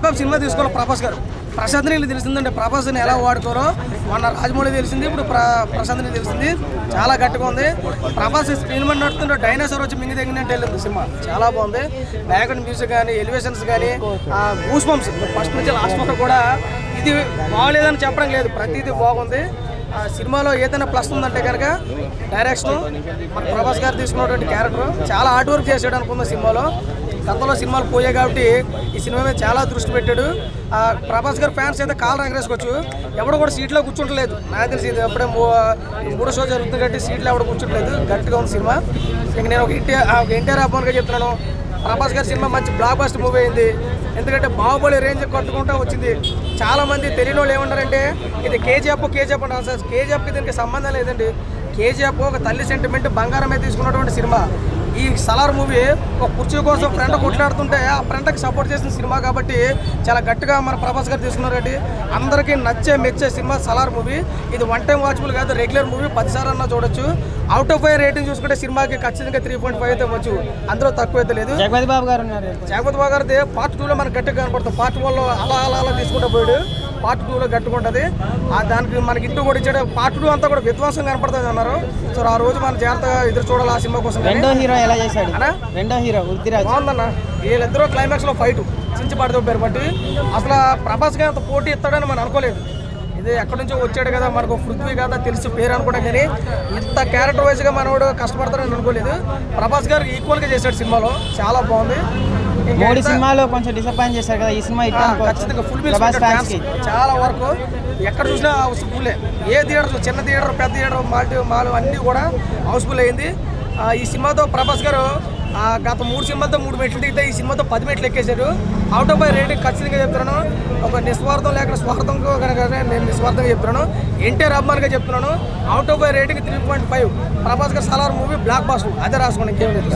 Step cinema తీసుకోవాలి ప్రభాస్ గారు. ప్రశాంత్ నీళ్ళు తెలిసిందంటే ప్రభాస్ని ఎలా వాడుకోరో మొన్న రాజమౌళి తెలిసింది, ఇప్పుడు ప్రశాంత్ నీళ్ళు తెలిసింది. చాలా గట్టిగా ఉంది. ప్రభాస్ స్క్రీన్ మీద నడుతుంటే డైనోసార్ వచ్చి మింగి తగ్గినట్టు వెళ్ళింది సినిమా. చాలా బాగుంది. బ్యాక్గ్రౌండ్ మ్యూజిక్ కానీ, ఎలివేషన్స్ కానీ, గూస్ బంప్స్ ఫస్ట్ నుంచి లాస్ట్ వరకు కూడా ఇది బాగలేదని చెప్పడం లేదు, ప్రతిదీ బాగుంది. సినిమాలో ఏదైనా ప్లస్ ఉందంటే కనుక డైరెక్షన్, మన ప్రభాస్ గారు తీసుకున్నటువంటి క్యారెక్టర్ చాలా హార్డ్ వర్క్ చేసాడు అనుకున్న సినిమాలో. గతంలో సినిమాలు పోయాయి కాబట్టి ఈ సినిమా మీద చాలా దృష్టి పెట్టాడు. ప్రభాస్ గారు ఫ్యాన్స్ అయితే కాళ్ళు ఎగరేసుకోవచ్చు, ఎవడు కూడా సీట్లో కూర్చుంటలేదు. నాకు తెలిసి ఇది ఎప్పుడే 3వ షో జరుగుతుంది కాబట్టి సీట్లో ఎవడు కూర్చుంటలేదు. గట్టిగా ఉంది సినిమా. ఇంక నేను ఒక ఎన్టీఆర్ అభిమానిగా చెప్తున్నాను, ప్రభాస్ గారి సినిమా మంచి బ్లాక్ బస్టర్ మూవీ అయింది. ఎందుకంటే బాహుబలి రేంజ్ కొట్టుకుంటూ వచ్చింది. చాలామంది తెలియని వాళ్ళు ఏమంటారంటే ఇది కేజీఎఫ్ అంటారు. సార్ కేజీఎఫ్కి దీనికి సంబంధం లేదండి. కేజీఎఫ్ ఒక తల్లి సెంటిమెంట్ బంగారమే తీసుకున్నటువంటి సినిమా. ఈ సలార్ మూవీ ఒక కుర్చీ కోసం ఫ్రెండ్ కొట్లాడుతుంటే ఆ ఫ్రెండ్కి సపోర్ట్ చేసిన సినిమా కాబట్టి చాలా గట్టిగా మన ప్రభాస్ గారు తీసుకున్నారండి. అందరికీ మెచ్చే సినిమా సలార్ మూవీ. ఇది వన్ టైం వాచబుల్ కాదు, రెగ్యులర్ మూవీ 10 సార్లు అన్నా చూడొచ్చు. అవుట్ ఆఫ్ 5 రేటింగ్ చూసుకుంటే సినిమాకి ఖచ్చితంగా 3.5 అయితే వచ్చు, అందులో తక్కువ అయితే లేదు. జగపతి బాబు గారు గారిది పార్ట్ 2లో మనకు గట్టిగా కనపడుతుంది. పార్ట్ 1లో అలా తీసుకుంటూ పోయాడు, పార్ట్ 2లో గట్టుకుంటుంది. దానికి మనకి ఇంటూ కూడా ఇచ్చాడు. పార్ట్ 2 అంతా కూడా విధ్వంసం కనపడుతుంది అన్నారు. సో ఆ రోజు మనం జాగ్రత్తగా ఎదురు చూడాలి ఆ సినిమా కోసం. రెండో హీరో ఎలా చేశాడు? రెండో హీరో బాగుందన్న. వీళ్ళిద్దరూ క్లైమాక్స్ లో ఫైట్ చించి పడితే పేరు బట్టి అసలు ప్రభాస్ గారు అంత పోటీ ఇస్తాడని మనం అనుకోలేదు. ఇది ఎక్కడి నుంచో వచ్చాడు కదా, మనకు పృథ్వీ కదా తెలిసి పేరు అనుకోవడం, కానీ ఇంత క్యారెక్టర్ వైజ్గా మనవాడు కష్టపడతాడని అనుకోలేదు. ప్రభాస్ గారు ఈక్వల్గా చేశాడు సినిమాలో, చాలా బాగుంది. మోడీ సినిమాలో కొంచెం డిసప్పాయింట్ చేశారు కదా, ఈ సినిమా ఖచ్చితంగా ఫుల్ చాలా వరకు ఎక్కడ చూసినా హౌస్ఫుల్లే. ఏ థియేటర్, చిన్న థియేటర్, పెద్ద థియేటర్, మాల్ అన్నీ కూడా హౌస్ఫుల్ అయింది. ఈ సినిమాతో ప్రభాస్ గారు గత 3 సినిమాలతో 3 మెట్లు దిగితే ఈ సినిమాతో 10 మెట్లు ఎక్కేశారు. అవుట్ ఆఫ్ 5 రేటింగ్ ఖచ్చితంగా చెప్తున్నాను. ఒక నిస్వార్థం లేక స్వార్థం కనుక నేను నిస్వార్థంగా చెప్తున్నాను. ఎన్టీఆర్ అభిమానిగా చెప్తున్నాను. Out of 5 rating 3.5. ప్రభాస్ గారు సలార్ మూవీ బ్లాక్ బాస్టర్, అదే రాసుకోండి, ఇంకేం లేదు.